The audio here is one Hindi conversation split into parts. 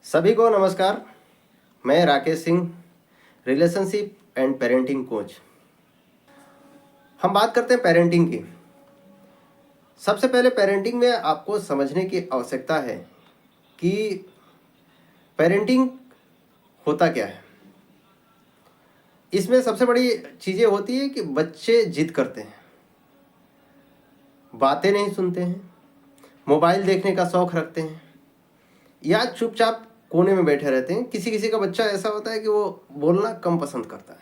सभी को नमस्कार। मैं Rakesh Singh, relationship and parenting coach. हम बात करते हैं पेरेंटिंग की। सबसे पहले पेरेंटिंग में आपको समझने की आवश्यकता है कि पेरेंटिंग होता क्या है। इसमें सबसे बड़ी चीज़ें होती है कि बच्चे जिद करते हैं, बातें नहीं सुनते हैं, मोबाइल देखने का शौक़ रखते हैं या चुपचाप कोने में बैठे रहते हैं। किसी किसी का बच्चा ऐसा होता है कि वो बोलना कम पसंद करता है।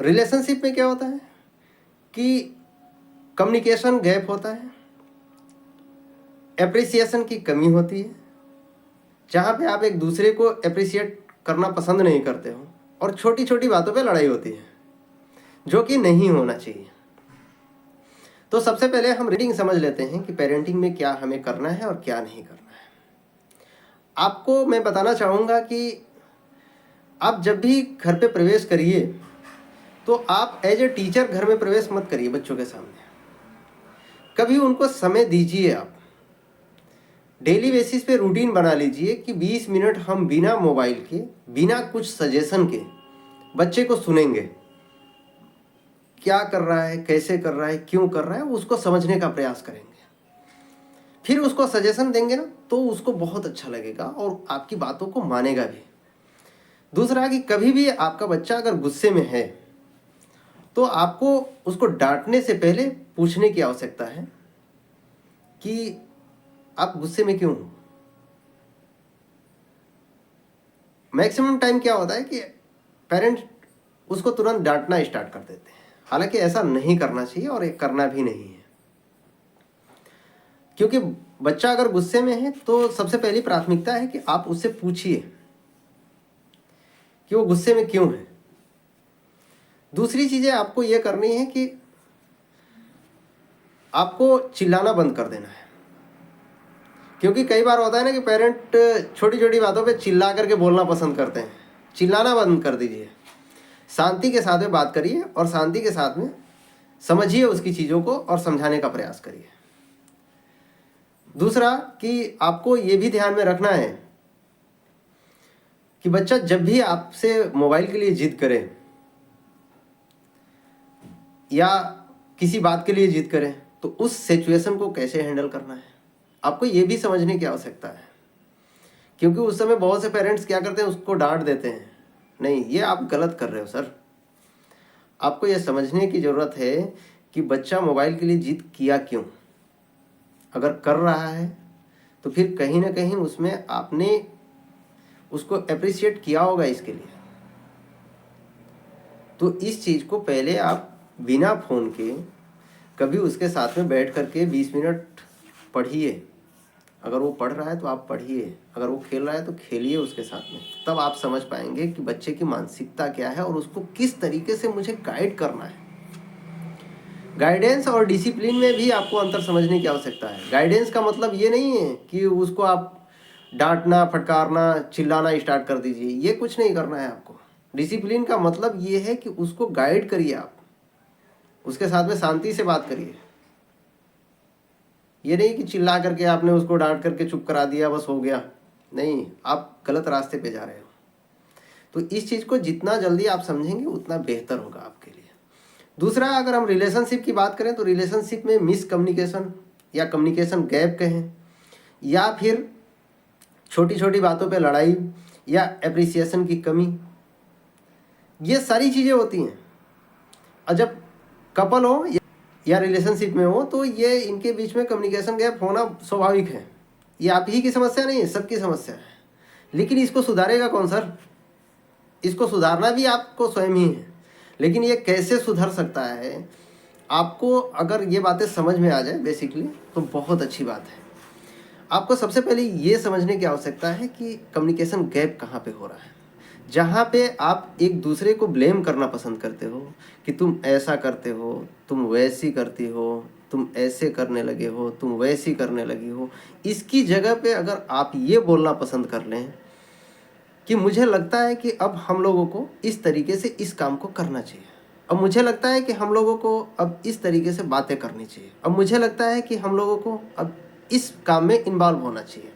रिलेशनशिप में क्या होता है कि कम्युनिकेशन गैप होता है, एप्रिसिएशन की कमी होती है, जहाँ पे आप एक दूसरे को एप्रिसिएट करना पसंद नहीं करते हो और छोटी छोटी बातों पे लड़ाई होती है, जो कि नहीं होना चाहिए। तो सबसे पहले हम रीडिंग समझ लेते हैं कि पेरेंटिंग में क्या हमें करना है और क्या नहीं करना है। आपको मैं बताना चाहूँगा कि आप जब भी घर पे प्रवेश करिए तो आप एज ए टीचर घर में प्रवेश मत करिए बच्चों के सामने। कभी उनको समय दीजिए। आप डेली बेसिस पे रूटीन बना लीजिए कि 20 मिनट हम बिना मोबाइल के, बिना कुछ सजेशन के बच्चे को सुनेंगे। क्या कर रहा है, कैसे कर रहा है, क्यों कर रहा है, उसको समझने का प्रयास करेंगे। फिर उसको सजेशन देंगे ना तो उसको बहुत अच्छा लगेगा और आपकी बातों को मानेगा भी। दूसरा कि कभी भी आपका बच्चा अगर गुस्से में है तो आपको उसको डांटने से पहले पूछने की आवश्यकता है कि आप गुस्से में क्यों हो। मैक्सिमम टाइम क्या होता है कि पेरेंट्स उसको तुरंत डांटना स्टार्ट कर देते हैं। हालांकि ऐसा नहीं करना चाहिए और एक करना भी नहीं है, क्योंकि बच्चा अगर गुस्से में है तो सबसे पहली प्राथमिकता है कि आप उससे पूछिए कि वो गुस्से में क्यों है। दूसरी चीज़ें आपको ये करनी है कि आपको चिल्लाना बंद कर देना है, क्योंकि कई बार होता है ना कि पेरेंट छोटी छोटी बातों पे चिल्ला करके बोलना पसंद करते हैं। चिल्लाना बंद कर दीजिए, शांति के साथ में बात करिए और शांति के साथ में समझिए उसकी चीज़ों को और समझाने का प्रयास करिए। दूसरा कि आपको ये भी ध्यान में रखना है कि बच्चा जब भी आपसे मोबाइल के लिए जिद करे या किसी बात के लिए जिद करे तो उस सिचुएशन को कैसे हैंडल करना है, आपको ये भी समझने की आवश्यकता है। क्योंकि उस समय बहुत से पेरेंट्स क्या करते हैं, उसको डांट देते हैं। नहीं, ये आप गलत कर रहे हो सर। आपको ये समझने की ज़रूरत है कि बच्चा मोबाइल के लिए जिद किया क्यों। अगर कर रहा है तो फिर कहीं ना कहीं उसमें आपने उसको अप्रिशिएट किया होगा इसके लिए। तो इस चीज़ को पहले आप बिना फ़ोन के कभी उसके साथ में बैठ करके 20 मिनट पढ़िए। अगर वो पढ़ रहा है तो आप पढ़िए, अगर वो खेल रहा है तो खेलिए उसके साथ में। तब आप समझ पाएंगे कि बच्चे की मानसिकता क्या है और उसको किस तरीके से मुझे गाइड करना है। गाइडेंस और डिसिप्लिन में भी आपको अंतर समझने की आवश्यकता है। गाइडेंस का मतलब ये नहीं है कि उसको आप डांटना, फटकारना, चिल्लाना स्टार्ट कर दीजिए। ये कुछ नहीं करना है आपको। डिसिप्लिन का मतलब ये है कि उसको गाइड करिए, आप उसके साथ में शांति से बात करिए। ये नहीं कि चिल्ला करके आपने उसको डांट करके चुप करा दिया, बस हो गया। नहीं, आप गलत रास्ते पे जा रहे हो। तो इस चीज़ को जितना जल्दी आप समझेंगे उतना बेहतर होगा आपके लिए। दूसरा, अगर हम रिलेशनशिप की बात करें तो रिलेशनशिप में मिसकम्युनिकेशन या कम्युनिकेशन गैप कहें या फिर छोटी छोटी बातों पे लड़ाई या एप्रिसिएशन की कमी, ये सारी चीज़ें होती हैं। और जब कपल हो या रिलेशनशिप में हो तो ये इनके बीच में कम्युनिकेशन गैप होना स्वाभाविक है। ये आप ही की समस्या नहीं है, सबकी समस्या है। लेकिन इसको सुधारेगा कौन सर? इसको सुधारना भी आपको स्वयं ही है। लेकिन ये कैसे सुधर सकता है, आपको अगर ये बातें समझ में आ जाए बेसिकली तो बहुत अच्छी बात है। आपको सबसे पहले ये समझने की आवश्यकता है कि कम्युनिकेशन गैप कहाँ पे हो रहा है। जहाँ पे आप एक दूसरे को ब्लेम करना पसंद करते हो कि तुम ऐसा करते हो, तुम वैसी करती हो, तुम ऐसे करने लगे हो, तुम वैसी करने लगी हो, इसकी जगह पे अगर आप ये बोलना पसंद कर लें कि मुझे लगता है कि अब हम लोगों को इस तरीके से इस काम को करना चाहिए, अब मुझे लगता है कि हम लोगों को अब इस तरीके से बातें करनी चाहिए, अब मुझे लगता है कि हम लोगों को अब इस काम में इन्वॉल्व होना चाहिए।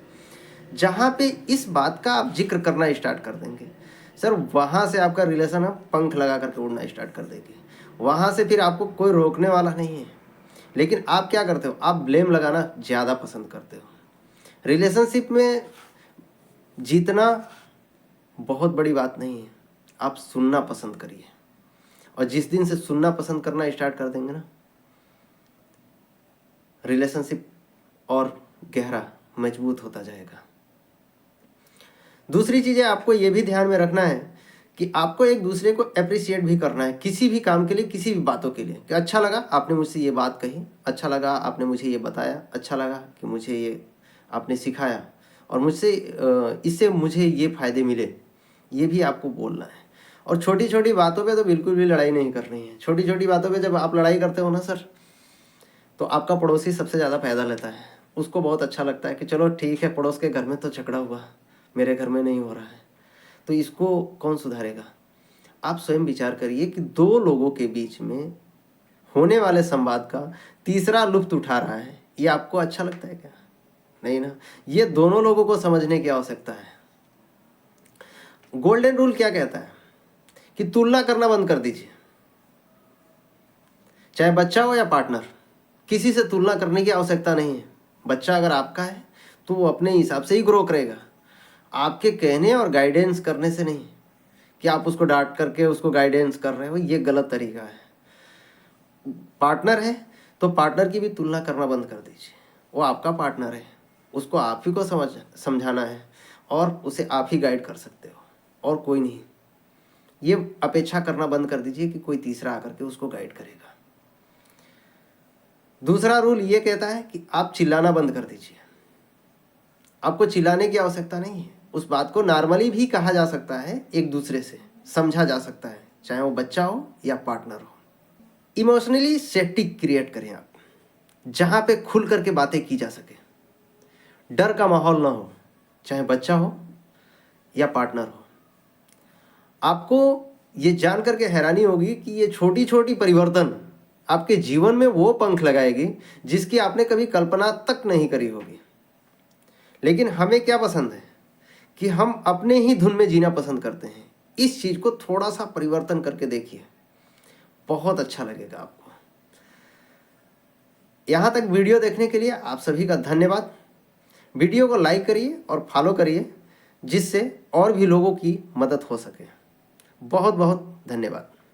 जहाँ पे इस बात का आप जिक्र करना स्टार्ट कर देंगे सर, वहाँ से आपका रिलेशन अब पंख लगा करके उड़ना स्टार्ट कर देगी। वहाँ से फिर आपको कोई रोकने वाला नहीं है। लेकिन आप क्या करते हो, आप ब्लेम लगाना ज़्यादा पसंद करते हो। रिलेशनशिप में जीतना बहुत बड़ी बात नहीं है, आप सुनना पसंद करिए। और जिस दिन से सुनना पसंद करना स्टार्ट कर देंगे ना, रिलेशनशिप और गहरा मजबूत होता जाएगा। दूसरी चीज़ है, आपको ये भी ध्यान में रखना है कि आपको एक दूसरे को अप्रिशिएट भी करना है किसी भी काम के लिए, किसी भी बातों के लिए। कि अच्छा लगा आपने मुझसे ये बात कही, अच्छा लगा आपने मुझे ये बताया, अच्छा लगा कि मुझे ये आपने सिखाया और मुझसे इससे मुझे ये फ़ायदे मिले, ये भी आपको बोलना है। और छोटी छोटी बातों पे तो बिल्कुल भी लड़ाई नहीं करनी है। छोटी छोटी बातों पे जब आप लड़ाई करते हो ना सर, तो आपका पड़ोसी सबसे ज़्यादा फ़ायदा लेता है। उसको बहुत अच्छा लगता है कि चलो ठीक है, पड़ोस के घर में तो झगड़ा हुआ, मेरे घर में नहीं हो रहा है, तो इसको कौन सुधारेगा। आप स्वयं विचार करिए कि दो लोगों के बीच में होने वाले संवाद का तीसरा लुत्फ उठा रहा है, ये आपको अच्छा लगता है क्या? नहीं ना। ये दोनों लोगों को समझने की आवश्यकता है। गोल्डन रूल क्या कहता है कि तुलना करना बंद कर दीजिए। चाहे बच्चा हो या पार्टनर, किसी से तुलना करने की आवश्यकता नहीं है। बच्चा अगर आपका है तो वो अपने हिसाब से ही ग्रो करेगा, आपके कहने और गाइडेंस करने से नहीं। कि आप उसको डांट करके उसको गाइडेंस कर रहे हो, ये गलत तरीका है। पार्टनर है तो पार्टनर की भी तुलना करना बंद कर दीजिए। वो आपका पार्टनर है, उसको आप ही को समझाना है और उसे आप ही गाइड कर सकते हो, और कोई नहीं। ये अपेक्षा करना बंद कर दीजिए कि कोई तीसरा आकर के उसको गाइड करेगा। दूसरा रूल ये कहता है कि आप चिल्लाना बंद कर दीजिए। आपको चिल्लाने की आवश्यकता नहीं है। उस बात को नॉर्मली भी कहा जा सकता है, एक दूसरे से समझा जा सकता है, चाहे वो बच्चा हो या पार्टनर हो। इमोशनली सेफ्टी क्रिएट करें आप, जहाँ पे खुल करके बातें की जा सके, डर का माहौल ना हो, चाहे बच्चा हो या पार्टनर हो। आपको ये जान करके हैरानी होगी कि ये छोटी छोटी परिवर्तन आपके जीवन में वो पंख लगाएगी जिसकी आपने कभी कल्पना तक नहीं करी होगी। लेकिन हमें क्या पसंद है कि हम अपने ही धुन में जीना पसंद करते हैं। इस चीज़ को थोड़ा सा परिवर्तन करके देखिए, बहुत अच्छा लगेगा आपको। यहाँ तक वीडियो देखने के लिए आप सभी का धन्यवाद। वीडियो को लाइक करिए और फॉलो करिए, जिससे और भी लोगों की मदद हो सके। बहुत बहुत धन्यवाद।